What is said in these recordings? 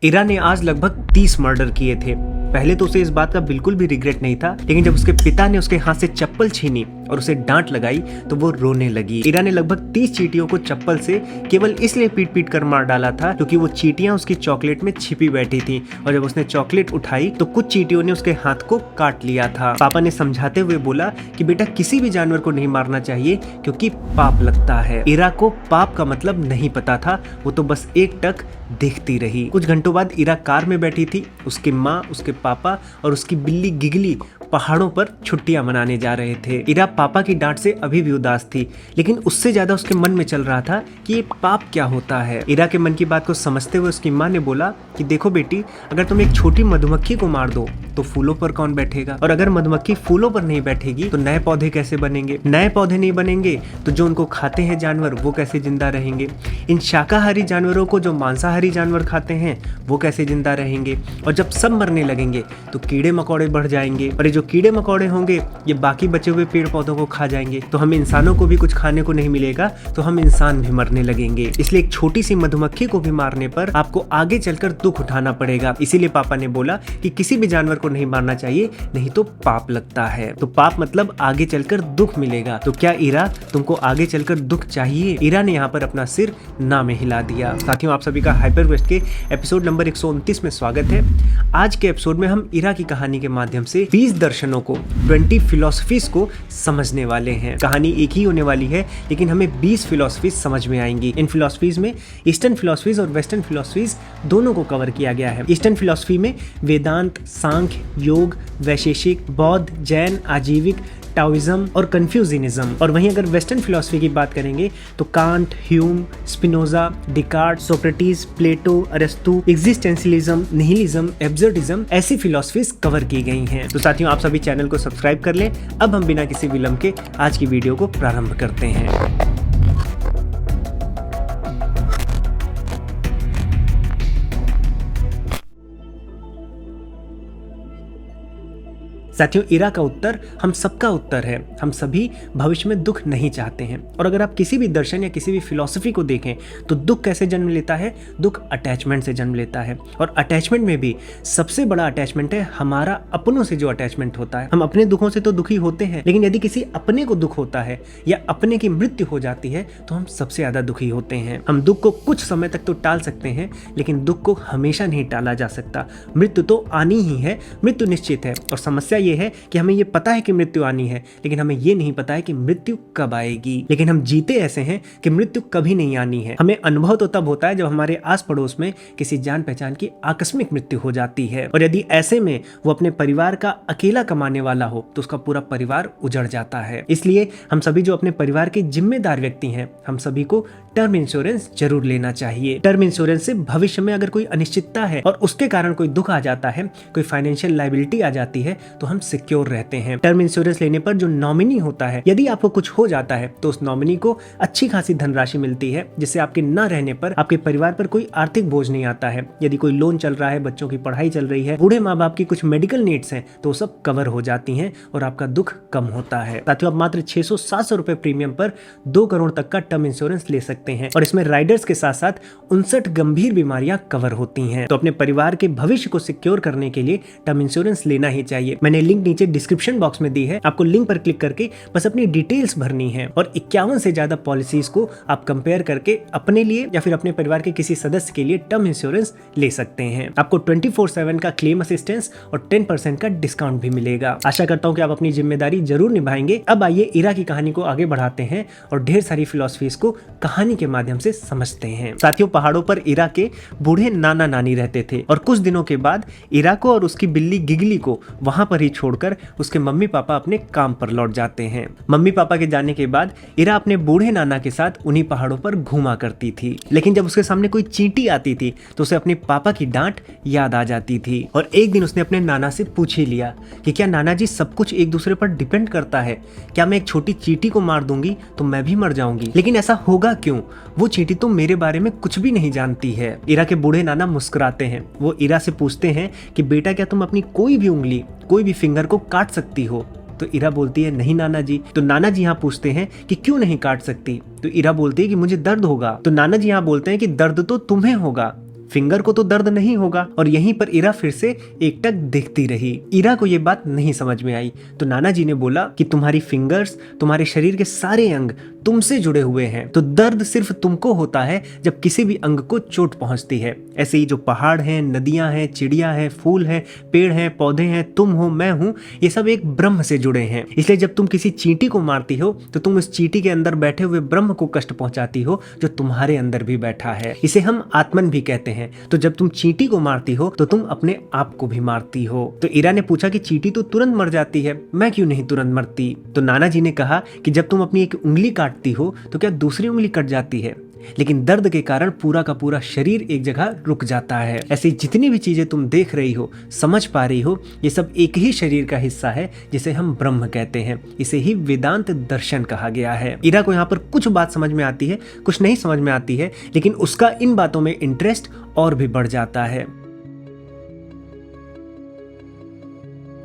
इरा ने आज लगभग 30 मर्डर किए थे। पहले तो उसे इस बात का बिल्कुल भी रिग्रेट नहीं था, लेकिन जब उसके पिता ने उसके हाथ से चप्पल छीनी और उसे डांट लगाई तो वो रोने लगी। इरा ने लगभग 30 चींटियों को चप्पल से केवल इसलिए पीट पीट कर मार डाला था क्योंकि वो चींटियां उसकी चॉकलेट में छिपी बैठी थी और जब उसने चॉकलेट उठाई तो कुछ चींटियों ने उसके हाथ को काट लिया था। पापा ने समझाते हुए बोला कि बेटा किसी भी जानवर को नहीं मारना चाहिए क्योंकि पाप लगता है। इरा को पाप का मतलब नहीं पता था, वो तो बस एकटक देखती रही। कुछ घंटों बाद इरा कार में बैठी थी। उसकी माँ, उसके पापा और उसकी बिल्ली गिगली पहाड़ों पर छुट्टियां मनाने जा रहे थे। इरा पापा की डांट से अभी भी उदास थी, लेकिन उससे ज्यादा उसके मन में चल रहा था कि ये पाप क्या होता है। इरा के मन की बात को समझते हुए उसकी माँ ने बोला कि देखो बेटी, अगर तुम एक छोटी मधुमक्खी को मार दो तो फूलों पर कौन बैठेगा, और अगर मधुमक्खी फूलों पर नहीं बैठेगी तो नए पौधे कैसे बनेंगे, नए पौधे नहीं बनेंगे तो जो उनको खाते हैं जानवर वो कैसे जिंदा रहेंगे, इन शाकाहारी जानवरों को जो मांसाहारी जानवर खाते हैं वो कैसे जिंदा रहेंगे, और जब सब मरने लगेंगे तो कीड़े मकोड़े बढ़ जाएंगे, और ये जो कीड़े मकोड़े होंगे ये बाकी बचे हुए पेड़ पौधों को खा जाएंगे, तो हम इंसानों को भी कुछ खाने को नहीं मिलेगा, तो हम इंसान भी मरने लगेंगे। इसलिए एक छोटी सी मधुमक्खी को भी मारने पर आपको आगे चलकर दुख उठाना पड़ेगा। इसीलिए पापा ने बोला कि किसी भी जानवर को नहीं मारना चाहिए, नहीं तो पाप लगता है। तो पाप मतलब आगे चलकर दुख मिलेगा। तो क्या इरा, तुमको आगे चलकर दुख चाहिए? इरा ने यहाँ पर अपना सिर ना में हिला दिया। साथियों, आप सभी का हाइपर क्वेस्ट के एपिसोड नंबर 129 में स्वागत है। आज के एपिसोड में हम इरा की कहानी के माध्यम से 20 दर्शनों को, 20 फिलॉसफीज को समझने वाले हैं। कहानी एक ही होने वाली है, लेकिन हमें 20 फिलॉसफीज समझ में आएंगी। इन फिलॉसफीज में ईस्टर्न फिलॉसफीज और वेस्टर्न फिलॉसफीज दोनों को कवर किया गया है। ईस्टर्न फिलॉसफी में वेदांत, सांख्य, योग, वैशेषिक, बौद्ध, जैन, आजीविक, टाओइज्म और कन्फ्यूजनिज्म। और वहीं अगर वेस्टर्न फिलॉसफी की बात करेंगे तो Kant, Hume, Spinoza, Descartes, Socrates, Plato, Aristotle, existentialism, nihilism, absurdism, ऐसी फिलॉसफीज कवर की गई हैं। तो साथियों, आप सभी चैनल को सब्सक्राइब कर लें। अब हम बिना किसी विलंब के आज की वीडियो को प्रारंभ करते हैं। साथियों, इरा का उत्तर हम सबका उत्तर है। हम सभी भविष्य में दुख नहीं चाहते हैं। और अगर आप किसी भी दर्शन या किसी भी फिलॉसफी को देखें तो दुख कैसे जन्म लेता है? दुख अटैचमेंट से जन्म लेता है। और अटैचमेंट में भी सबसे बड़ा अटैचमेंट है हमारा अपनों से जो अटैचमेंट होता है। हम अपने दुखों से तो दुखी होते हैं, लेकिन यदि किसी अपने को दुख होता है या अपने की मृत्यु हो जाती है तो हम सबसे ज्यादा दुखी होते हैं। हम दुख को कुछ समय तक तो टाल सकते हैं, लेकिन दुख को हमेशा नहीं टाला जा सकता। मृत्यु तो आनी ही है, मृत्यु निश्चित है। और समस्या ये है कि हमें ये पता है कि मृत्यु आनी है, लेकिन हमें ये नहीं पता है कि मृत्यु कब आएगी। लेकिन हम जीते ऐसे हैं कि मृत्यु कभी नहीं आनी है। हमें अनुभव तो तब होता है जब हमारे आस पड़ोस में किसी जान पहचान की आकस्मिक मृत्यु हो जाती है, और यदि ऐसे में वो अपने परिवार का अकेला कमाने वाला हो तो उसका पूरा परिवार उजड़ जाता है। इसलिए हम सभी जो अपने परिवार के जिम्मेदार व्यक्ति हैं, हम सभी को टर्म इंश्योरेंस जरूर लेना चाहिए। टर्म इंश्योरेंस से भविष्य में अगर कोई अनिश्चितता है और उसके कारण कोई दुख आ जाता है, कोई फाइनेंशियल लायबिलिटी आ जाती है, तो हम सिक्योर रहते हैं। टर्म इंश्योरेंस लेने पर जो नॉमिनी होता है, यदि आपको कुछ हो जाता है तो उस नॉमिनी को अच्छी खासी धनराशि मिलती है, जिससे आपके न रहने पर आपके परिवार पर कोई आर्थिक बोझ नहीं आता है। यदि कोई लोन चल रहा है, बच्चों की पढ़ाई चल रही है, बूढ़े माँ बाप की कुछ मेडिकल नीड्स हैं, तो सब कवर हो जाती हैं और आपका दुख कम होता है। साथियों, आप मात्र 600-700 रुपए प्रीमियम पर 2 करोड़ तक का टर्म इंश्योरेंस ले सकते हैं, और इसमें राइडर्स के साथ साथ 59 गंभीर बीमारियां कवर होती हैं। तो अपने परिवार के भविष्य को सिक्योर करने के लिए टर्म इंश्योरेंस लेना ही चाहिए। मैंने लिंक नीचे डिस्क्रिप्शन बॉक्स में दी है, आपको लिंक पर क्लिक करके बस अपनी डिटेल्स भरनी है, और 51 से ज्यादा पॉलिसीज को आप कंपेयर करके अपने लिए या फिर अपने परिवार के किसी सदस्य के लिए टर्म इंश्योरेंस ले सकते हैं। आपको 24/7 का क्लेम असिस्टेंस और 10% का डिस्काउंट भी मिलेगा। आशा करता हूं कि आप अपनी जिम्मेदारी जरूर निभाएंगे। अब आइए इरा की कहानी को आगे बढ़ाते हैं और ढेर सारी फिलॉसफीज को कहानी के माध्यम से समझते हैं। साथियों, पहाड़ों पर इरा के बूढ़े नाना नानी रहते थे, और कुछ दिनों के बाद इरा को और उसकी बिल्ली गिगली को वहां पर ही छोड़कर उसके मम्मी पापा अपने काम पर लौट जाते हैं। मम्मी पापा के जाने के बाद इरा अपने बूढ़े नाना के साथ उन्हीं पहाड़ों पर घूमा करती थी, लेकिन जब उसके सामने कोई चींटी आती थी तो उसे अपने पापा की डांट याद आ जाती थी। और एक दिन उसने अपने नाना से पूछ ही लिया कि क्या नाना जी, सब कुछ एक दूसरे पर डिपेंड करता है? क्या मैं एक छोटी चींटी को मार दूंगी तो मैं भी मर जाऊंगी? लेकिन ऐसा होगा क्यों? वो चींटी तो मेरे बारे में कुछ भी नहीं जानती है। इरा के बूढ़े नाना मुस्कुराते हैं। वो इरा से पूछते हैं कि बेटा, क्या तुम अपनी कोई भी उंगली, कोई भी फिंगर को काट सकती हो? तो इरा बोलती है नहीं नाना जी। तो नाना जी यहाँ पूछते हैं कि क्यों नहीं काट सकती? तो इरा बोलती है कि मुझे दर्द होगा। तो नाना जी यहाँ बोलते हैं कि दर्द तो तुम्हें होगा, फिंगर को तो दर्द नहीं होगा। और यहीं पर इरा फिर से एकटक देखती रही। इरा को ये बात नहीं समझ में आई। तो नाना जी ने बोला कि तुम्हारी फिंगर्स, तुम्हारे शरीर के सारे अंग तुमसे जुड़े हुए हैं, तो दर्द सिर्फ तुमको होता है जब किसी भी अंग को चोट पहुंचती है। ऐसे ही जो पहाड़ हैं, नदियां हैं, चिड़िया हैं, फूल हैं, पेड़ हैं, पौधे हैं, तुम हो, मैं हूं, ये सब एक ब्रह्म से जुड़े हैं। इसलिए जब तुम किसी चींटी को मारती हो तो तुम उस चींटी के अंदर बैठे हुए ब्रह्म को कष्ट पहुंचाती हो जो तुम्हारे अंदर भी बैठा है। इसे हम आत्मन भी कहते हैं। तो जब तुम चींटी को मारती हो तो तुम अपने आप को भी मारती हो। तो इरा ने पूछा कि चींटी तो तुरंत मर जाती है, मैं क्यों नहीं तुरंत मरती? तो नाना जी ने कहा कि जब तुम अपनी एक उंगली काटती हो तो क्या दूसरी उंगली कट जाती है? लेकिन दर्द के कारण पूरा का पूरा शरीर एक जगह रुक जाता है। ऐसी जितनी भी चीजें तुम देख रही हो, समझ पा रही हो, ये सब एक ही शरीर का हिस्सा है जिसे हम ब्रह्म कहते हैं। इसे ही वेदांत दर्शन कहा गया है। इरा को यहाँ पर कुछ बात समझ में आती है, कुछ नहीं समझ में आती है, लेकिन उसका इन बातों में इंटरेस्ट और भी बढ़ जाता है।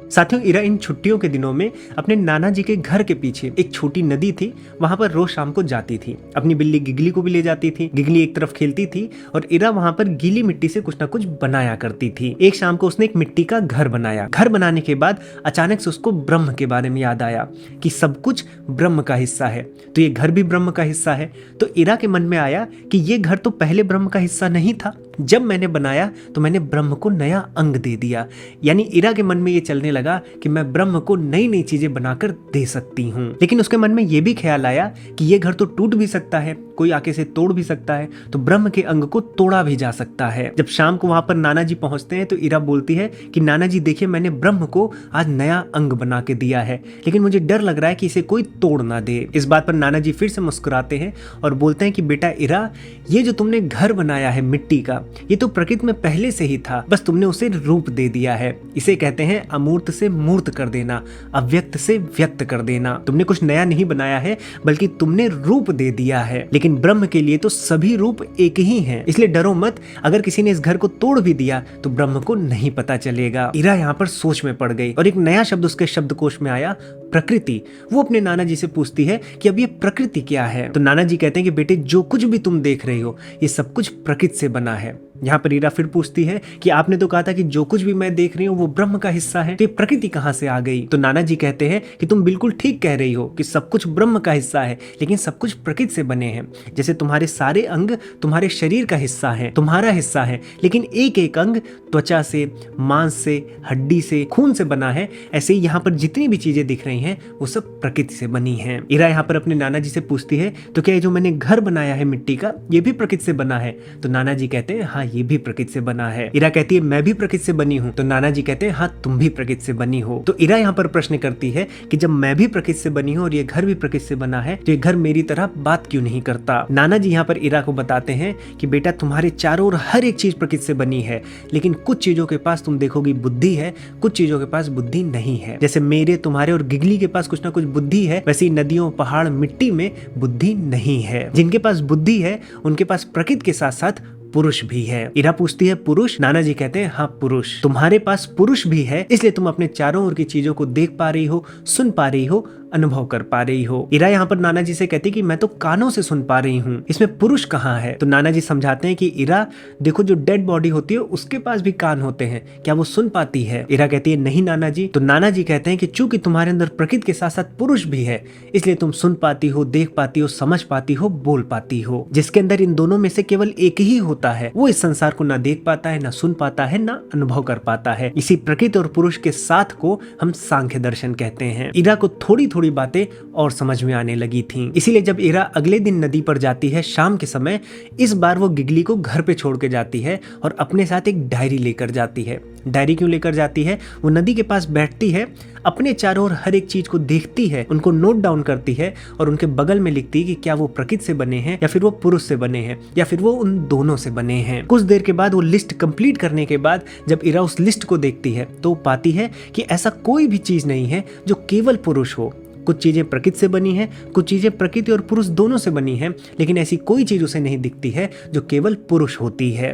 साथियों, इरा इन छुट्टियों के दिनों में अपने नाना जी के घर के पीछे एक छोटी नदी थी, वहां पर रोज शाम को जाती थी। अपनी बिल्ली गिगली को भी ले जाती थी। गिगली एक तरफ खेलती थी और इरा वहां पर गीली मिट्टी से कुछ ना कुछ बनाया करती थी। एक शाम को उसने एक मिट्टी का घर बनाया। घर बनाने के बाद अचानक से उसको ब्रह्म के बारे में याद आया कि सब कुछ ब्रह्म का हिस्सा है, तो ये घर भी ब्रह्म का हिस्सा है। तो इरा के मन में आया कि ये घर तो पहले ब्रह्म का हिस्सा नहीं था, जब मैंने बनाया तो मैंने ब्रह्म को नया अंग दे दिया। यानी इरा के मन में ये चलने लगा कि मैं ब्रह्म को नई नई चीजें बनाकर दे सकती हूँ। लेकिन उसके मन में ये भी ख्याल आया कि ये घर तो टूट भी सकता है, कोई आके से तोड़ भी सकता है, तो ब्रह्म के अंग को तोड़ा भी जा सकता है। जब शाम को वहां पर नाना जी पहुंचते हैं तो इरा बोलती है कि नाना जी देखिए, मैंने ब्रह्म को आज नया अंग बना के दिया है, लेकिन मुझे डर लग रहा है कि इसे कोई तोड़ ना दे। इस बात पर नाना जी फिर से मुस्कुराते हैं और बोलते हैं कि बेटा इरा, ये जो तुमने घर बनाया है मिट्टी का, ये तो प्रकृति में पहले से ही था, बस तुमने उसे रूप दे दिया है। इसे कहते हैं अमूर्त से मूर्त कर देना, अव्यक्त से व्यक्त कर देना। तुमने कुछ नया नहीं बनाया है, बल्कि तुमने रूप दे दिया है। लेकिन ब्रह्म के लिए तो सभी रूप एक ही हैं, इसलिए डरो मत। अगर किसी ने इस घर को तोड़ भी दिया तो ब्रह्म को नहीं पता चलेगा। इरा यहाँ पर सोच में पड़ गई और एक नया शब्द उसके शब्दकोश में आया, प्रकृति। वो अपने नाना जी से पूछती है कि अब ये प्रकृति क्या है? तो नाना जी कहते हैं कि बेटे, जो कुछ भी तुम देख रहे हो ये सब कुछ प्रकृति से बना है। यहाँ पर इरा फिर पूछती है कि आपने तो कहा था कि जो कुछ भी मैं देख रही हूँ वो ब्रह्म का हिस्सा है, तो ये प्रकृति कहाँ से आ गई? तो नाना जी कहते हैं कि तुम बिल्कुल ठीक कह रही हो कि सब कुछ ब्रह्म का हिस्सा है, लेकिन सब कुछ प्रकृति से बने हैं। जैसे तुम्हारे सारे अंग तुम्हारे शरीर का हिस्सा है, तुम्हारा हिस्सा है, लेकिन एक एक अंग त्वचा से, मांस से, हड्डी से, खून से बना है। ऐसे ही यहाँ पर जितनी भी चीजें दिख रही हैं वो सब प्रकृति से बनी है। इरा यहाँ पर अपने नाना जी से पूछती है, तो क्या ये जो मैंने घर बनाया है मिट्टी का, ये भी प्रकृति से बना है? तो नाना जी कहते हैं हाँ, ये भी प्रकृति से बना है। इरा कहती है मैं भी प्रकृति से बनी हूँ। तो नाना जी कहते हैं हाँ, तुम भी प्रकृति से बनी हो। तो इरा यहाँ पर प्रश्न करती है कि जब मैं भी प्रकृति से बनी हूँ और ये घर भी प्रकृति से बना है, तो ये घर मेरी तरह बात क्यों नहीं करता? नाना जी यहाँ पर इरा को बताते हैं कि बेटा, तुम्हारे चारों ओर हर एक चीज प्रकृति से बनी है, लेकिन कुछ चीजों के पास तुम देखोगी बुद्धि है, कुछ चीजों के पास बुद्धि नहीं है। जैसे मेरे, तुम्हारे और गिगली के पास कुछ ना कुछ बुद्धि है, वैसे ही नदियों, पहाड़, मिट्टी में बुद्धि नहीं है। जिनके पास बुद्धि है उनके पास प्रकृति के साथ साथ पुरुष भी है। इरा पूछती है पुरुष? नाना जी कहते हैं हाँ, पुरुष। तुम्हारे पास पुरुष भी है, इसलिए तुम अपने चारों ओर की चीजों को देख पा रही हो, सुन पा रही हो, अनुभव कर पा रही हो। इरा यहाँ पर नाना जी से कहती कि मैं तो कानों से सुन पा रही हूँ, इसमें पुरुष कहाँ है? तो नाना जी समझाते हैं कि इरा देखो, जो डेड बॉडी होती है उसके पास भी कान होते हैं, क्या वो सुन पाती है? इरा कहती है नहीं नाना जी। तो नाना जी कहते हैं कि चूंकि तुम्हारे अंदर प्रकृति के साथ साथ पुरुष भी है, इसलिए तुम सुन पाती हो, देख पाती हो, समझ पाती हो, बोल पाती हो। जिसके अंदर इन दोनों में से केवल एक ही होता है, वो इस संसार को ना देख पाता है, ना सुन पाता है, ना अनुभव कर पाता है। इसी प्रकृति और पुरुष के साथ को हम सांख्य दर्शन कहते हैं। इरा को थोड़ी थोड़ी बातें और समझ में आने लगी थीं। इसीलिए जब इरा अगले दिन नदी पर जाती है शाम के समय, इस बार वो गिगली को घर पे छोड़ के जाती है और अपने साथ एक डायरी लेकर जाती है। डायरी क्यों लेकर जाती है? वो नदी के पास बैठती है, अपने चारों ओर हर एक चीज को देखती है, उनको नोट डाउन करती है और उनके बगल में लिखती है कि क्या वो प्रकृति से बने हैं या फिर वो पुरुष से बने हैं या फिर वो उन दोनों से बने हैं। कुछ देर के बाद वो लिस्ट कंप्लीट करने के बाद जब इरा उस लिस्ट को देखती है तो वो पाती है कि ऐसा कोई भी चीज नहीं है जो केवल पुरुष हो। कुछ चीजें प्रकृति से बनी हैं, कुछ चीजें प्रकृति और पुरुष दोनों से बनी हैं, लेकिन ऐसी कोई चीज उसे नहीं दिखती है जो केवल पुरुष होती है।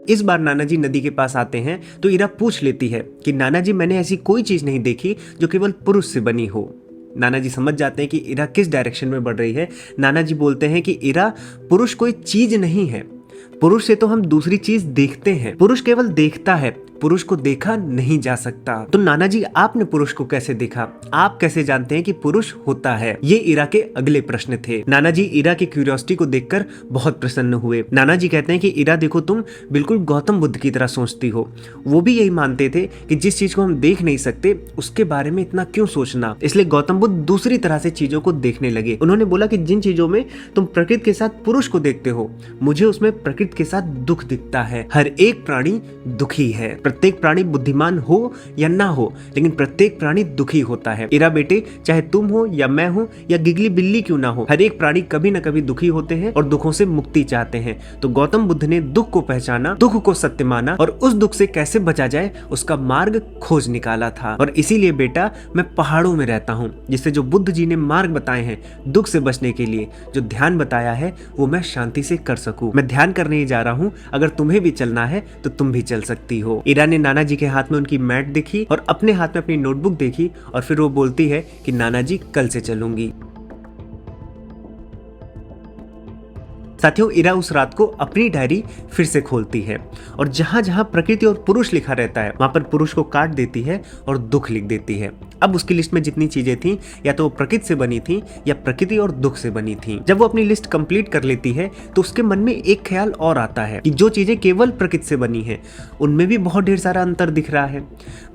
इस बार नाना जी नदी के पास आते हैं तो इरा पूछ लेती है कि नाना जी, मैंने ऐसी कोई चीज नहीं देखी जो केवल पुरुष से बनी हो। नाना जी समझ जाते हैं कि इरा किस डायरेक्शन में बढ़ रही है। नाना जी बोलते हैं कि इरा, पुरुष कोई चीज नहीं है, पुरुष से तो हम दूसरी चीज देखते हैं, पुरुष केवल देखता है, पुरुष को देखा नहीं जा सकता। तो नाना जी, आपने पुरुष को कैसे देखा? आप कैसे जानते हैं कि पुरुष होता है? ये इरा के अगले प्रश्न थे। नाना जी इरा की क्यूरियोसिटी को देखकर बहुत प्रसन्न हुए। नाना जी कहते हैं कि इरा देखो, तुम बिल्कुल गौतम बुद्ध की तरह सोचती हो। वो भी यही मानते थे कि जिस चीज को हम देख नहीं सकते उसके बारे में इतना क्यों सोचना। इसलिए गौतम बुद्ध दूसरी तरह से चीजों को देखने लगे। उन्होंने बोला कि जिन चीजों में तुम प्रकृति के साथ पुरुष को देखते हो, मुझे उसमें प्रकृति के साथ दुख दिखता है। हर एक प्राणी दुखी है। प्रत्येक प्राणी बुद्धिमान हो या ना हो, लेकिन प्रत्येक प्राणी दुखी होता है। इरा बेटे, चाहे तुम हो या मैं हूं या गिगली बिल्ली क्यों ना हो, हर एक प्राणी कभी ना कभी दुखी होते हैं और दुखों से मुक्ति चाहते हैं। तो गौतम बुद्ध ने दुख को पहचाना, दुख को सत्य माना और उस दुख से कैसे बचा जाए उसका मार्ग खोज निकाला था। और इसीलिए बेटा, मैं पहाड़ों में रहता हूँ, जिससे जो बुद्ध जी ने मार्ग बताए हैं दुख से बचने के लिए, जो ध्यान बताया है, वो मैं शांति से कर सकूं। मैं ध्यान करने ही जा रहा हूँ, अगर तुम्हें भी चलना है तो तुम भी चल सकती हो। इरा ने नाना जी के हाथ में उनकी मैट देखी और अपने हाथ में अपनी नोटबुक देखी और फिर वो बोलती है कि नाना जी, कल से चलूंगी। साथियों, इरा उस रात को अपनी डायरी फिर से खोलती है और जहां जहां प्रकृति और पुरुष लिखा रहता है वहां पर पुरुष को काट देती है और दुख लिख देती है। अब उसकी लिस्ट में जितनी चीजें थी, या तो वो प्रकृति से बनी थी या प्रकृति और दुख से बनी थी। जब वो अपनी लिस्ट कंप्लीट कर लेती है तो उसके मन में एक ख्याल और आता है कि जो चीजें केवल प्रकृति से बनी है उनमें भी बहुत ढेर सारा अंतर दिख रहा है।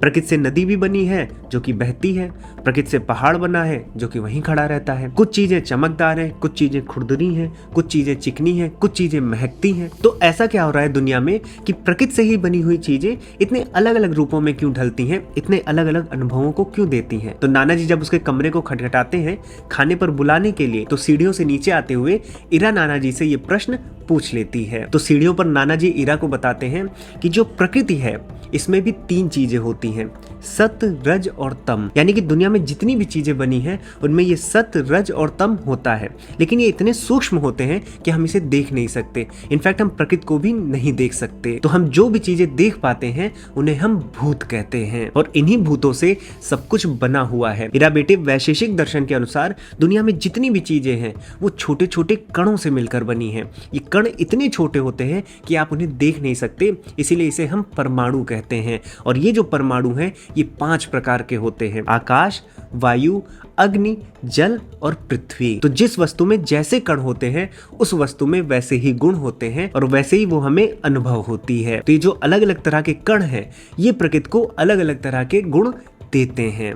प्रकृति से नदी भी बनी है जो कि बहती है, प्रकृति से पहाड़ बना है जो कि वहीं खड़ा रहता है, कुछ चीजें चमकदार हैं, कुछ चीजें खुरदरी हैं, कुछ चीजें चिकनी है, कुछ चीजें महकती हैं। तो ऐसा क्या हो रहा है दुनिया में कि प्रकृति से ही बनी हुई चीजें इतने अलग अलग रूपों में क्यों ढलती हैं, इतने अलग अलग अनुभवों को क्यों देती हैं? तो नाना जी जब उसके कमरे को खटखटाते हैं खाने पर बुलाने के लिए, तो सीढ़ियों से नीचे आते हुए इरा नाना जी से ये प्रश्न पूछ लेती है। तो सीढ़ियों पर नाना जी इरा को बताते हैं कि जो प्रकृति है इसमें भी 3 चीजें होती हैं, सत्य, रज और तम। यानी कि दुनिया में जितनी भी चीजें बनी हैं उनमें ये सत्य, रज और तम होता है, लेकिन ये इतने सूक्ष्म होते हैं कि हम इसे देख नहीं सकते। इनफैक्ट हम प्रकृति को भी नहीं देख सकते। तो हम जो भी चीजें देख पाते हैं उन्हें हम भूत कहते हैं और इन्हीं भूतों से सब कुछ बना हुआ है। इरा बेटे, वैशेषिक दर्शन के अनुसार दुनिया में जितनी भी चीजें हैं वो छोटे छोटे कणों से मिलकर बनी है। ये कण इतने छोटे होते हैं कि आप उन्हें देख नहीं सकते, इसीलिए इसे हम परमाणु कहते हैं। और ये जो परमाणु हैं ये 5 प्रकार के होते हैं, आकाश, वायु, अग्नि, जल और पृथ्वी। तो जिस वस्तु में जैसे कण होते हैं उस वस्तु में वैसे ही गुण होते हैं और वैसे ही वो हमें अनुभव होती है। तो ये जो अलग अलग तरह के कण हैं ये प्रकृति को अलग अलग तरह के गुण देते हैं।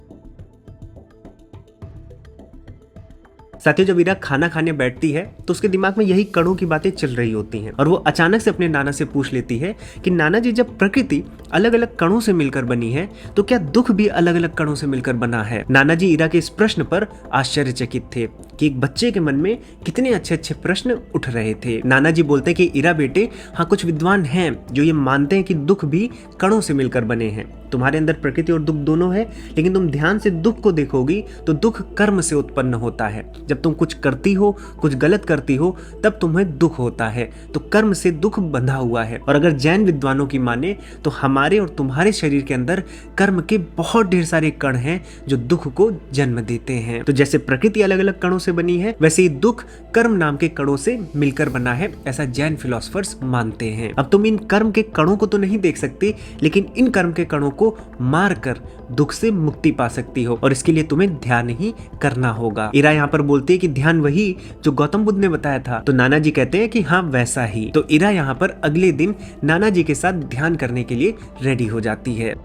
साथियों, जब इरा खाना खाने बैठती है तो उसके दिमाग में यही कणों की बातें चल रही होती हैं और वो अचानक से अपने नाना से पूछ लेती है कि नाना जी, जब प्रकृति अलग अलग कणों से मिलकर बनी है तो क्या दुख भी अलग अलग कणों से मिलकर बना है? नाना जी इरा के इस प्रश्न पर आश्चर्यचकित थे कि एक बच्चे के मन में कितने अच्छे अच्छे प्रश्न उठ रहे थे। नाना जी बोलते हैं कि इरा बेटे, हाँ, कुछ विद्वान हैं जो ये मानते हैं कि दुख भी कणों से मिलकर बने हैं। तुम्हारे अंदर प्रकृति और दुख दोनों है, लेकिन तुम ध्यान से दुख को देखोगी तो दुख कर्म से उत्पन्न होता है। जब तुम कुछ करती हो, कुछ गलत करती हो, तब तुम्हें दुख होता है। तो कर्म से दुख बंधा हुआ है। और अगर जैन विद्वानों की माने तो हमारे और तुम्हारे शरीर के अंदर कर्म के बहुत ढेर सारे कण हैं जो दुख को जन्म देते हैं। तो जैसे प्रकृति अलग अलग कणों से बनी है, वैसे ही दुख कर्म नाम के कणों से मिलकर बना है, ऐसा जैन फिलोसफर्स मानते हैं। अब तुम इन कर्म के कणों को तो नहीं देख सकती, लेकिन इन कर्म के कणों को मारकर दुख से मुक्ति पा सकती हो और इसके लिए तुम्हें ध्यान ही करना होगा। इरा यहाँ पर बोलती है कि ध्यान वही जो गौतम बुद्ध ने बताया था। तो नाना जी कहते हैं कि हाँ, वैसा ही। तो इरा यहाँ पर अगले दिन नाना जी के साथ ध्यान करने के लिए रेडी हो जाती है।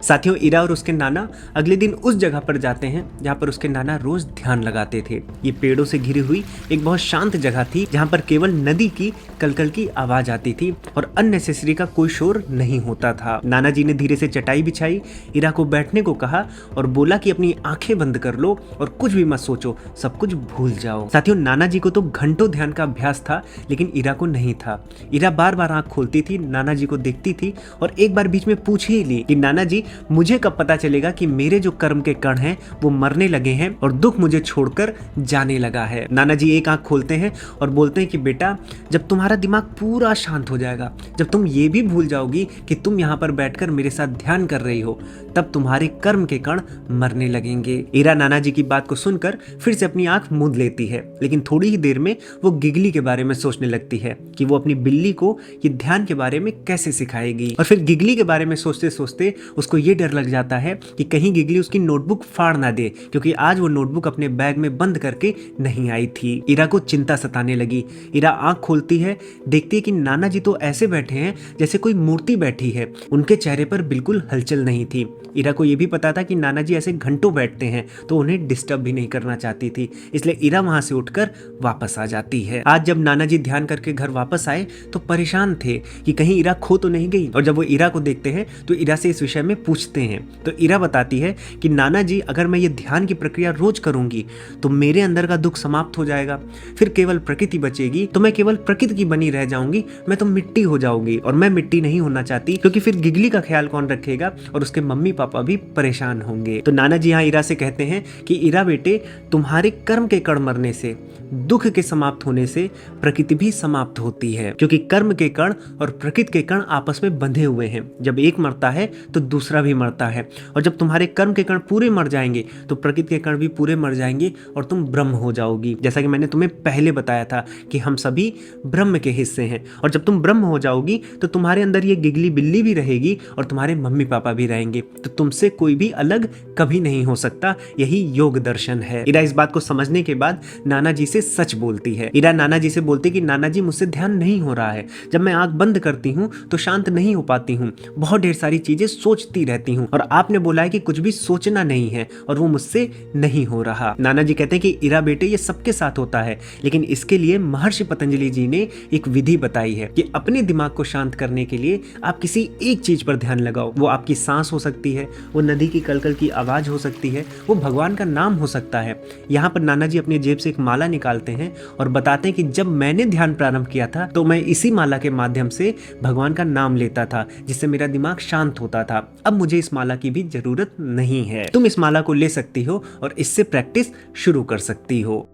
साथियों, इरा और उसके नाना अगले दिन उस जगह पर जाते हैं जहाँ पर उसके नाना रोज ध्यान लगाते थे। ये पेड़ों से घिरी हुई एक बहुत शांत जगह थी जहाँ पर केवल नदी की कलकल की आवाज आती थी और अननेसेसरी का कोई शोर नहीं होता था। नाना जी ने धीरे से चटाई बिछाई, इरा को बैठने को कहा और बोला कि अपनी आंखें बंद कर लो और कुछ भी मत सोचो, सब कुछ भूल जाओ। साथियों, नाना जी को तो घंटों ध्यान का अभ्यास था, लेकिन इरा को नहीं था। इरा बार बार आंख खोलती थी, नाना जी को देखती थी और एक बार बीच में पूछ ही ली कि नाना जी, मुझे कब पता चलेगा कि मेरे जो कर्म के कण हैं वो मरने लगे हैं और दुख मुझे छोड़कर जाने लगा है। नाना जी एक आंख खोलते हैं और बोलते हैं कि बेटा, जब तुम्हारा दिमाग पूरा शांत हो जाएगा, जब तुम ये भी भूल जाओगी कि तुम यहाँ पर बैठकर मेरे साथ ध्यान कर रही हो, तब तुम्हारे कर्म के कण मरने लगेंगे। ईरा नाना जी की बात को सुनकर फिर से अपनी आंख मूंद लेती है, लेकिन थोड़ी ही देर में वो गिगली के बारे में सोचने लगती है कि वो अपनी बिल्ली को ये ध्यान के बारे में कैसे सिखाएगी। और फिर गिगली के बारे में सोचते सोचते उसको ये डर लग जाता है कि कहीं गिगली उसकी नोटबुक फाड़ ना दे, क्योंकि आज वो नोटबुक अपने बैग में बंद करके नहीं आई थी। ईरा को चिंता सताने लगी। ईरा आंख खोलती है, देखती है कि नाना जी तो ऐसे बैठे हैं जैसे कोई मूर्ति बैठी है, उनके चेहरे पर बिल्कुल हलचल नहीं थी। ईरा को ये भी पता था कि नाना जी ऐसे घंटों बैठते हैं, तो उन्हें डिस्टर्ब भी नहीं करना चाहती थी, इसलिए ईरा वहां से उठकर वापस आ जाती है। आज जब नाना जी ध्यान करके घर वापस आए तो परेशान थे कि कहीं ईरा खो तो नहीं गई, और जब वो ईरा को देखते हैं तो ईरा से इस विषय में पूछते हैं। तो ईरा बताती है कि नाना जी, अगर मैं ये ध्यान की प्रक्रिया रोज करूंगी तो मेरे अंदर का दुख समाप्त हो जाएगा, फिर केवल प्रकृति बचेगी, तो मैं केवल प्रकृति की बनी रह जाऊंगी, मैं तो मिट्टी हो जाऊंगी, और मैं मिट्टी नहीं होना चाहती, क्योंकि फिर गिगली का ख्याल कौन रखेगा और उसके मम्मी पापा भी परेशान होंगे। तो नाना जी यहाँ ईरा से कहते हैं कि ईरा बेटे, तुम्हारे कर्म के कण मरने से, दुख के समाप्त होने से प्रकृति भी समाप्त होती है, क्योंकि कर्म के कण और प्रकृति के कण आपस में बंधे हुए हैं। जब एक मरता है तो दूसरा भी मरता है, और जब तुम्हारे कर्म के कण पूरे मर जाएंगे तो प्रकृति के कण भी पूरे मर जाएंगे और तुम ब्रह्म हो जाओगी। जैसा कि मैंने तुम्हें पहले बताया था कि हम सभी ब्रह्म के हिस्से हैं, और जब तुम ब्रह्म हो जाओगी तो तुम्हारे अंदर ये गिगली बिल्ली भी रहेगी और तुम्हारे मम्मी पापा भी रहेंगे, तो तुमसे कोई भी अलग कभी नहीं हो सकता। यही योग दर्शन है। ईरा इस बात को समझने के बाद नाना जी से सच बोलती है। ईरा नाना जी से बोलती कि नाना जी, मुझसे ध्यान नहीं हो रहा है, जब मैं आंख बंद करती हूँ तो शांत नहीं हो पाती हूँ, बहुत ढेर सारी चीजें सोचती रहती हूँ, और आपने बोला है कि कुछ भी सोचना नहीं है, और वो मुझसे नहीं हो रहा। नाना जी कहते हैं कि ईरा बेटे, ये सबके साथ होता है, लेकिन इसके लिए महर्षि पतंजलि जी ने एक विधि बताई है कि अपने दिमाग को शांत करने के लिए आप किसी एक चीज पर ध्यान लगाओ। वो आपकी सांस हो सकती है, वो नदी की कलकल की आवाज हो सकती है, वो भगवान का नाम हो सकता है। यहाँ पर नाना जी अपनी जेब से एक माला निकालते हैं और बताते हैं कि जब मैंने ध्यान प्रारंभ किया था तो मैं इसी माला के माध्यम से भगवान का नाम लेता था, जिससे मेरा दिमाग शांत होता था। अब मुझे इस माला की भी जरूरत नहीं है। तुम इस माला को ले सकती हो और इससे प्रैक्टिस शुरू कर सकती हो।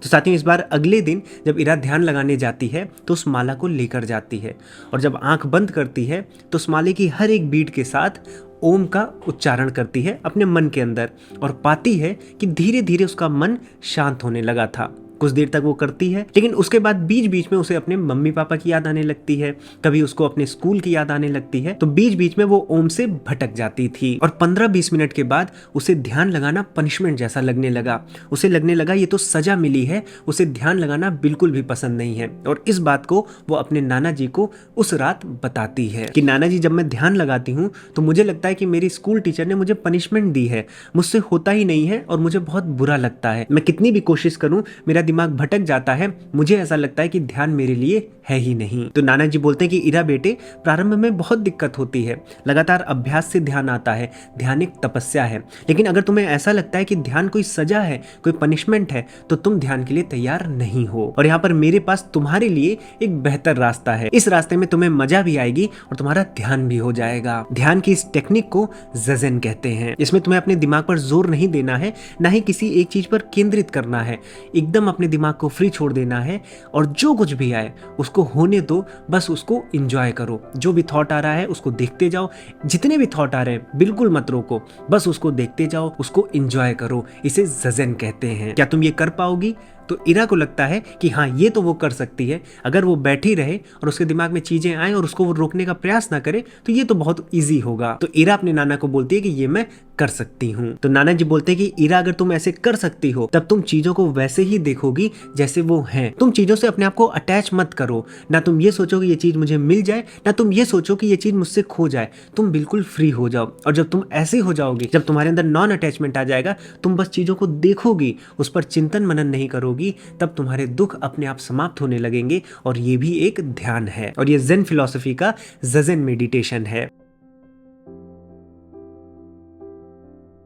तो साथियों, इस बार अगले दिन जब ईरा ध्यान लगाने जाती है तो उस माला को लेकर जाती है, और जब आंख बंद करती है तो उस माले की हर एक बीट के साथ ओम का उच्चारण करती है अपने मन के अंदर, और पाती है कि धीरे धीरे उसका मन शांत होने लगा था। कुछ देर तक वो करती है, लेकिन उसके बाद बीच बीच में उसे अपने मम्मी पापा की याद आने लगती है, कभी उसको अपने स्कूल की याद आने लगती है, तो बीच बीच में वो ओम से भटक जाती थी। और 15-20 मिनट के बाद उसे ध्यान लगाना पनिशमेंट जैसा लगने लगा। उसे लगने लगा ये तो सजा मिली है, उसे ध्यान लगाना बिल्कुल भी पसंद नहीं है। और इस बात को वो अपने नाना जी को उस रात बताती है कि नाना जी, जब मैं ध्यान लगाती हूँ तो मुझे लगता है कि मेरी स्कूल टीचर ने मुझे पनिशमेंट दी है, मुझसे होता ही नहीं है और मुझे बहुत बुरा लगता है। मैं कितनी भी कोशिश करूँ मेरा दिमाग भटक जाता है, मुझे ऐसा लगता है कि ध्यान मेरे लिए है ही नहीं। तो नाना जी बोलते हैं कि ईरा बेटे, प्रारंभ में बहुत दिक्कत होती है, लगातार अभ्यास से ध्यान आता है, ध्यान एक तपस्या है, लेकिन अगर तुम्हें ऐसा लगता है कि ध्यान कोई सजा है, कोई पनिशमेंट है, तो तुम ध्यान के लिए तैयार नहीं हो। और यहाँ पर मेरे पास तुम्हारे लिए एक बेहतर रास्ता है। इस रास्ते में तुम्हें मजा भी आएगी और तुम्हारा ध्यान भी हो जाएगा। ध्यान की इस टेक्निक को ज़ेन कहते हैं। इसमें तुम्हें अपने दिमाग पर जोर नहीं देना है, ना ही किसी एक चीज पर केंद्रित करना है, एकदम अपने दिमाग को फ्री छोड़ देना है, और जो कुछ भी आए उसको होने दो, बस उसको एंजॉय करो। जो भी थॉट आ रहा है उसको देखते जाओ, जितने भी थॉट आ रहे हैं बिल्कुल मत रोको, बस उसको देखते जाओ, उसको एंजॉय करो। इसे ज़ेन कहते हैं। क्या तुम ये कर पाओगी? तो ईरा को लगता है कि हाँ, ये तो वो कर सकती है। अगर वो बैठी रहे और उसके दिमाग में चीजें आए और उसको वो रोकने का प्रयास ना करे तो ये तो बहुत इजी होगा। तो ईरा अपने नाना को बोलती है कि ये मैं कर सकती हूँ। तो नाना जी बोलते हैं कि ईरा, अगर तुम ऐसे कर सकती हो तब तुम चीजों को वैसे ही देखोगी जैसे वो हैं। तुम चीजों से अपने आप को अटैच मत करो, ना तुम ये सोचो कि ये चीज मुझे मिल जाए, ना तुम ये सोचो कि ये चीज मुझसे खो जाए। तुम बिल्कुल फ्री हो जाओ, और जब तुम ऐसे हो जाओगी, जब तुम्हारे अंदर नॉन अटैचमेंट आ जाएगा, तुम बस चीजों को देखोगी, उस पर चिंतन मनन नहीं करोगी, तब तुम्हारे दुख अपने आप समाप्त होने लगेंगे। और ये भी एक ध्यान है, और ये ज़ेन फिलॉसफी का ज़ेन मेडिटेशन है।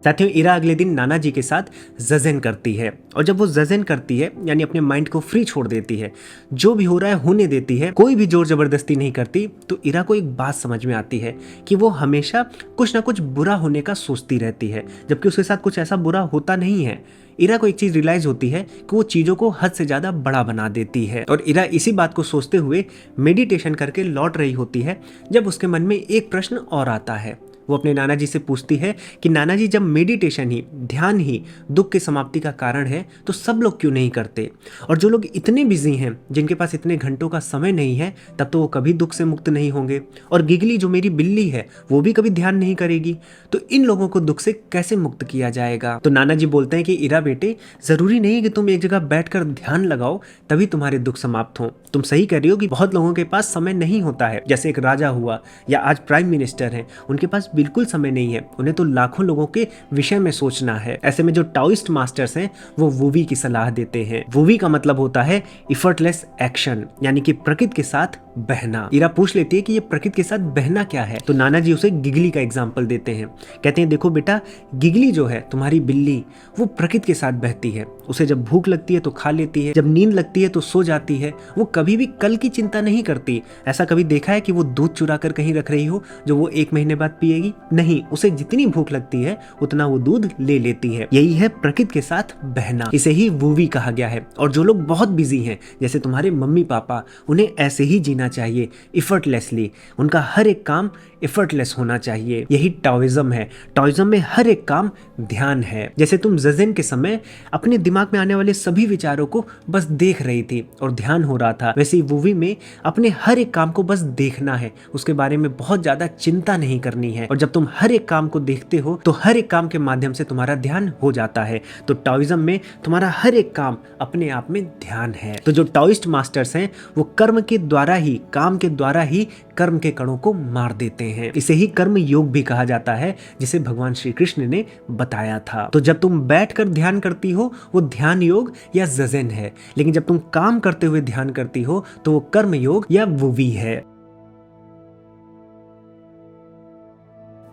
साथियों, इरा अगले दिन नाना जी के साथ ज़ज़ेन करती है और जब वो ज़ज़ेन करती है यानी अपने माइंड को फ्री छोड़ देती है, जो भी हो रहा है होने देती है, कोई भी जोर जबरदस्ती नहीं करती, तो इरा को एक बात समझ में आती है कि वो हमेशा कुछ ना कुछ बुरा होने का सोचती रहती है, जबकि उसके साथ कुछ ऐसा बुरा होता नहीं है। इरा को एक चीज़ रियलाइज़ होती है कि वो चीज़ों को हद से ज़्यादा बड़ा बना देती है और इरा इसी बात को सोचते हुए मेडिटेशन करके लौट रही होती है जब उसके मन में एक प्रश्न और आता है। वो अपने नाना जी से पूछती है कि नाना जी, जब मेडिटेशन ही, ध्यान ही दुख की समाप्ति का कारण है तो सब लोग क्यों नहीं करते? और जो लोग इतने बिजी हैं, जिनके पास इतने घंटों का समय नहीं है, तब तो वो कभी दुख से मुक्त नहीं होंगे। और गिगली जो मेरी बिल्ली है वो भी कभी ध्यान नहीं करेगी, तो इन लोगों को दुख से कैसे मुक्त किया जाएगा? तो नाना जी बोलते हैं कि इरा बेटे, जरूरी नहीं है कि तुम एक जगह बैठकर ध्यान लगाओ तभी तुम्हारे दुख समाप्त हो। तुम सही कह रही हो कि बहुत लोगों के पास समय नहीं होता है, जैसे एक राजा हुआ या आज प्राइम मिनिस्टर है, उनके पास बिल्कुल समय नहीं है, उन्हें तो लाखों लोगों के विषय में सोचना है। ऐसे में जो टाओइस्ट मास्टर्स हैं वो वूवी की सलाह देते हैं। वूवी का मतलब होता है इफर्टलेस एक्शन, यानी कि प्रकृति के साथ बहना। इरा पूछ लेती है कि ये प्रकृति के साथ बहना क्या है, तो नाना जी उसे गिगली का एग्जाम्पल देते हैं। कहते हैं देखो बेटा, गिगली जो है तुम्हारी बिल्ली, वो प्रकृति के साथ बहती है। उसे जब भूख लगती है तो खा लेती है, जब नींद लगती है तो सो जाती है। वो कभी भी कल की चिंता नहीं करती। ऐसा कभी देखा है कि वो दूध चुरा कर कहीं रख रही हो जो वो 1 महीने बाद पिएगी? नहीं, उसे जितनी भूख लगती है उतना वो दूध ले लेती है। यही है प्रकृति के साथ बहना, इसे ही वूवी कहा गया है। और जो लोग बहुत बिजी हैं, जैसे तुम्हारे मम्मी पापा, उन्हें ऐसे ही जीना चाहिए, इफर्टलेसली। उनका हर एक काम इफर्टलेस होना चाहिए। यही टाओइज्म है। टाओइज्म में हर एक काम ध्यान है। जैसे तुम ज़ज़ेन के समय अपने दिमाग में आने वाले सभी विचारों को बस देख रही थी और ध्यान हो रहा था, वैसे ही वूवी में अपने हर एक काम को बस देखना है, उसके बारे में बहुत ज्यादा चिंता नहीं करनी है। और जब तुम हर एक काम को देखते हो तो हर एक काम के माध्यम से तुम्हारा ध्यान हो जाता है। तो टाओइज्म में तुम्हारा हर एक काम अपने आप में ध्यान है। तो जो टाओइस्ट मास्टर्स हैं वो कर्म के द्वारा ही, काम के द्वारा ही कर्म के कणों को मार देते हैं। इसे ही कर्म योग भी कहा जाता है, जिसे भगवान श्री कृष्ण ने बताया था। तो जब तुम बैठकर ध्यान करती हो वो ध्यान योग या ज़ज़ेन है, लेकिन जब तुम काम करते हुए ध्यान करती हो तो वो कर्म योग या वूवी है।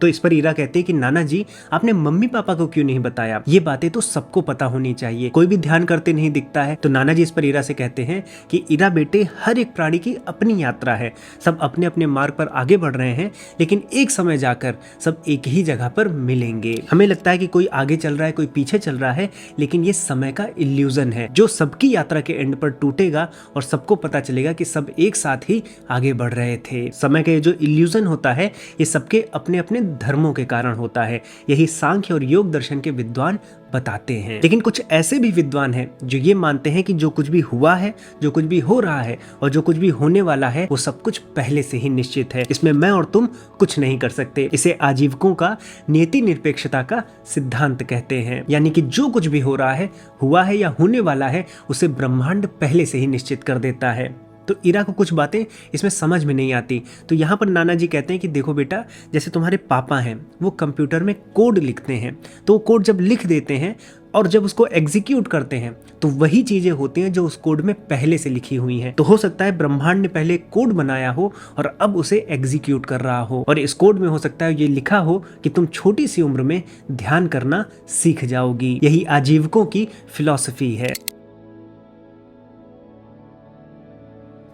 तो इस पर इरा कहते हैं कि नाना जी, आपने मम्मी पापा को क्यों नहीं बताया? ये बातें तो सबको पता होनी चाहिए, कोई भी ध्यान करते नहीं दिखता है। तो नाना जी इस पर इरा से कहते हैं कि इरा बेटे, हर एक प्राणी की अपनी यात्रा है, सब अपने अपने मार्ग पर आगे बढ़ रहे हैं, लेकिन एक समय जाकर सब एक ही जगह पर मिलेंगे। हमें लगता है कि कोई आगे चल रहा है, कोई पीछे चल रहा है, लेकिन ये समय का इल्यूजन है जो सबकी यात्रा के एंड पर टूटेगा और सबको पता चलेगा कि सब एक साथ ही आगे बढ़ रहे थे। समय का ये जो इल्यूजन होता है, ये सबके अपने अपने धर्मों के कारण होता है। यही सांख्य और योग दर्शन के विद्वान बताते हैं। लेकिन कुछ ऐसे भी विद्वान हैं जो ये मानते हैं कि जो कुछ भी हुआ है, जो कुछ भी हो रहा है और जो कुछ भी होने वाला है, वो सब कुछ पहले से ही निश्चित है। इसमें मैं और तुम कुछ नहीं कर सकते। इसे आजीवकों का नियति निरपेक्षता का सिद्धांत कहते हैं। यानी कि जो कुछ भी हो रहा है, हुआ है या होने वाला है, उसे ब्रह्मांड पहले से ही निश्चित कर देता है। तो इरा को कुछ बातें इसमें समझ में नहीं आती। तो यहाँ पर नाना जी कहते हैं कि देखो बेटा, जैसे तुम्हारे पापा हैं, वो कंप्यूटर में कोड लिखते हैं, तो वो कोड जब लिख देते हैं और जब उसको एग्जीक्यूट करते हैं तो वही चीजें होती हैं जो उस कोड में पहले से लिखी हुई हैं। तो हो सकता है ब्रह्मांड ने पहले कोड बनाया हो और अब उसे एग्जीक्यूट कर रहा हो, और इस कोड में हो सकता है ये लिखा हो कि तुम छोटी सी उम्र में ध्यान करना सीख जाओगी। यही आजीवकों की फिलॉसफी है।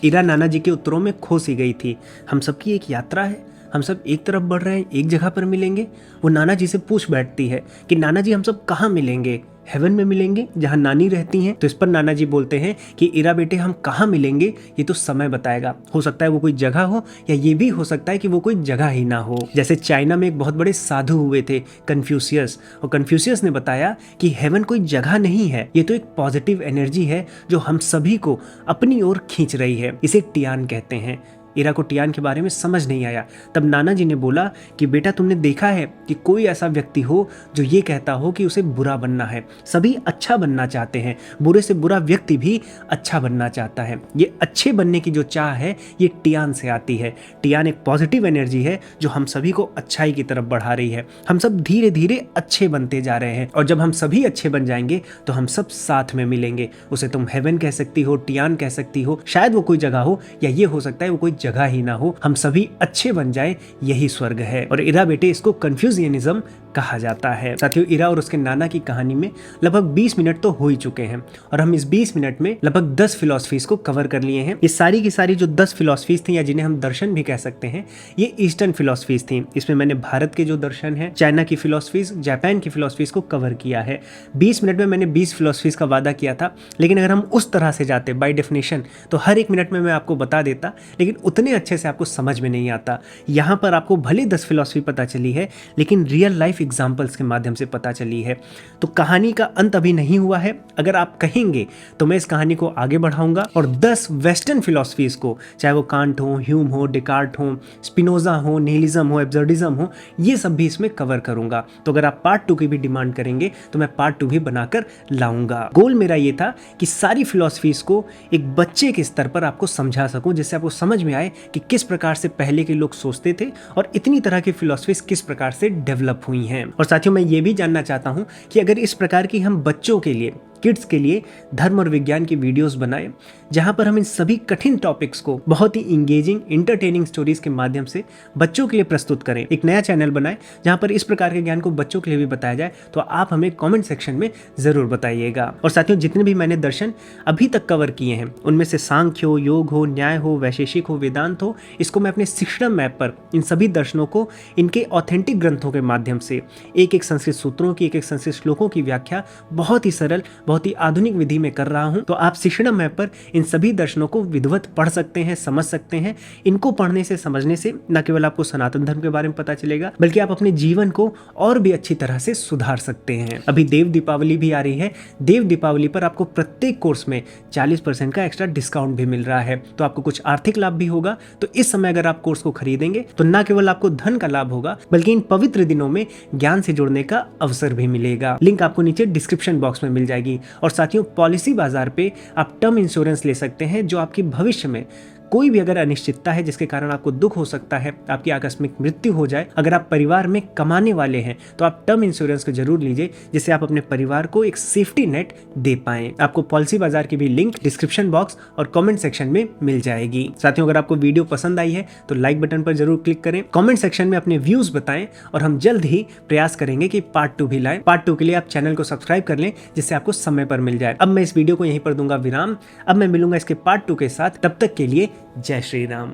इरा नाना जी के उत्तरों में खो सी गई थी। हम सबकी एक यात्रा है, हम सब एक तरफ बढ़ रहे हैं, एक जगह पर मिलेंगे। वो नाना जी से पूछ बैठती है कि नाना जी, हम सब कहाँ मिलेंगे? हेवन में मिलेंगे जहाँ नानी रहती हैं? तो इस पर नाना जी बोलते हैं कि इरा बेटे, हम कहाँ मिलेंगे ये तो समय बताएगा। हो सकता है वो कोई जगह हो, या ये भी हो सकता है कि वो कोई जगह ही ना हो। जैसे चाइना में एक बहुत बड़े साधु हुए थे, कन्फ्यूशियस, और कन्फ्यूशियस ने बताया कि हेवन कोई जगह नहीं है, ये तो एक पॉजिटिव एनर्जी है जो हम सभी को अपनी ओर खींच रही है। इसे टियान कहते हैं। इरा को टियान के बारे में समझ नहीं आया। तब नाना जी ने बोला कि बेटा, तुमने देखा है कि कोई ऐसा व्यक्ति हो जो ये कहता हो कि उसे बुरा बनना है? सभी अच्छा बनना चाहते हैं, बुरे से बुरा व्यक्ति भी अच्छा बनना चाहता है। ये अच्छे बनने की जो चाह है, ये टियान से आती है। टियान एक पॉजिटिव एनर्जी है जो हम सभी को अच्छाई की तरफ बढ़ा रही है। हम सब धीरे धीरे अच्छे बनते जा रहे हैं, और जब हम सभी अच्छे बन जाएंगे तो हम सब साथ में मिलेंगे। उसे तुम हेवन कह सकती हो, टियान कह सकती हो, शायद वो कोई जगह हो, या ये हो सकता है वो कोई जगह ही ना हो, हम सभी अच्छे बन जाए, यही स्वर्ग है। और इरा बेटे इसको कन्फ्यूजियनिज्म कहा जाता है। साथियों, इरा और उसके नाना की कहानी में लगभग 20 मिनट तो हो ही चुके हैं और हम इस 20 मिनट में लगभग 10 फिलॉसफीज को कवर कर लिए हैं। ये सारी की सारी जो 10 फिलॉसफीज थी, या जिन्हें हम दर्शन भी कह सकते हैं, ये ईस्टर्न फिलॉसफीज थी। इसमें मैंने भारत के जो दर्शन है, चाइना की फिलॉसफीज, जापान की फिलॉसफीज को कवर किया है। 20 मिनट में मैंने 20 फिलॉसफीज का वादा किया था, लेकिन अगर हम उस तरह से जाते बाय डेफिनेशन तो हर एक मिनट में मैं आपको बता देता, लेकिन उतने अच्छे से आपको समझ में नहीं आता। यहाँ पर आपको भले 10 फिलॉसफी पता चली है, लेकिन रियल लाइफ एग्जाम्पल्स के माध्यम से पता चली है। तो कहानी का अंत अभी नहीं हुआ है। अगर आप कहेंगे तो मैं इस कहानी को आगे बढ़ाऊंगा और 10 वेस्टर्न फिलॉसफीज को, चाहे वो कांट हो, ह्यूम हो, डेकार्ट हो, स्पिनोजा हो, निहिलिज्म हो, एब्सर्डिज्म हो, ये सब भी इसमें कवर करूंगा। तो अगर आप पार्ट 2 की भी डिमांड करेंगे तो मैं पार्ट 2 भी बनाकर लाऊंगा। गोल मेरा ये था कि सारी फिलॉसफीज को एक बच्चे के स्तर पर आपको समझा सकूं, जिससे आपको समझ में आए कि किस प्रकार से पहले के लोग सोचते थे और इतनी तरह की फिलॉसफीज किस प्रकार से डेवलप हुई हैं। और साथियों, मैं ये भी जानना चाहता हूं कि अगर इस प्रकार की हम बच्चों के लिए, किड्स के लिए धर्म और विज्ञान की वीडियोस बनाएं, जहां पर हम इन सभी कठिन टॉपिक्स को बहुत ही इंगेजिंग, इंटरटेनिंग स्टोरीज के माध्यम से बच्चों के लिए प्रस्तुत करें, एक नया चैनल बनाएं जहां पर इस प्रकार के ज्ञान को बच्चों के लिए भी बताया जाए, तो आप हमें कमेंट सेक्शन में जरूर बताइएगा। और साथियों, जितने भी मैंने दर्शन अभी तक कवर किए हैं, उनमें से सांख्य हो, योग हो, न्याय हो, वैशेषिक हो, वेदांत हो, इसको मैं अपने शिक्षण मैप पर इन सभी दर्शनों को इनके ऑथेंटिक ग्रंथों के माध्यम से एक एक संस्कृत सूत्रों की, एक एक संस्कृत श्लोकों की व्याख्या बहुत ही सरल, बहुत ही आधुनिक विधि में कर रहा हूं। तो आप शिक्षण मैप पर इन सभी दर्शनों को विधिवत पढ़ सकते हैं, समझ सकते हैं। इनको पढ़ने से, समझने से न केवल आपको सनातन धर्म के बारे में पता चलेगा, बल्कि आप अपने जीवन को और भी अच्छी तरह से सुधार सकते हैं। अभी देव दीपावली भी आ रही है। देव दीपावली पर आपको प्रत्येक कोर्स में 40% का एक्स्ट्रा डिस्काउंट भी मिल रहा है, तो आपको कुछ आर्थिक लाभ भी होगा। तो इस समय अगर आप कोर्स को खरीदेंगे तो न केवल आपको धन का लाभ होगा, बल्कि इन पवित्र दिनों में ज्ञान से जुड़ने का अवसर भी मिलेगा। लिंक आपको नीचे डिस्क्रिप्शन बॉक्स में मिल जाएगी। और साथियों, पॉलिसी बाजार पे आप टर्म इंश्योरेंस ले सकते हैं, जो आपकी भविष्य में कोई भी अगर अनिश्चितता है जिसके कारण आपको दुख हो सकता है, आपकी आकस्मिक मृत्यु हो जाए, अगर आप परिवार में कमाने वाले हैं तो आप टर्म इंश्योरेंस को जरूर लीजिए, जिससे आप अपने परिवार को एक सेफ्टी नेट दे पाएं। आपको पॉलिसी बाजार की भी लिंक डिस्क्रिप्शन बॉक्स और कमेंट सेक्शन में मिल जाएगी। साथियों, अगर आपको वीडियो पसंद आई है तो लाइक बटन पर जरूर क्लिक करें, कमेंट सेक्शन में अपने व्यूज बताएं और हम जल्द ही प्रयास करेंगे कि पार्ट 2 भी लाएं। पार्ट 2 के लिए आप चैनल को सब्सक्राइब कर लें, जिससे आपको समय पर मिल जाए। अब मैं इस वीडियो को यहीं पर दूंगा विराम। अब मैं मिलूंगा इसके पार्ट 2 के साथ। तब तक के लिए जय श्री राम।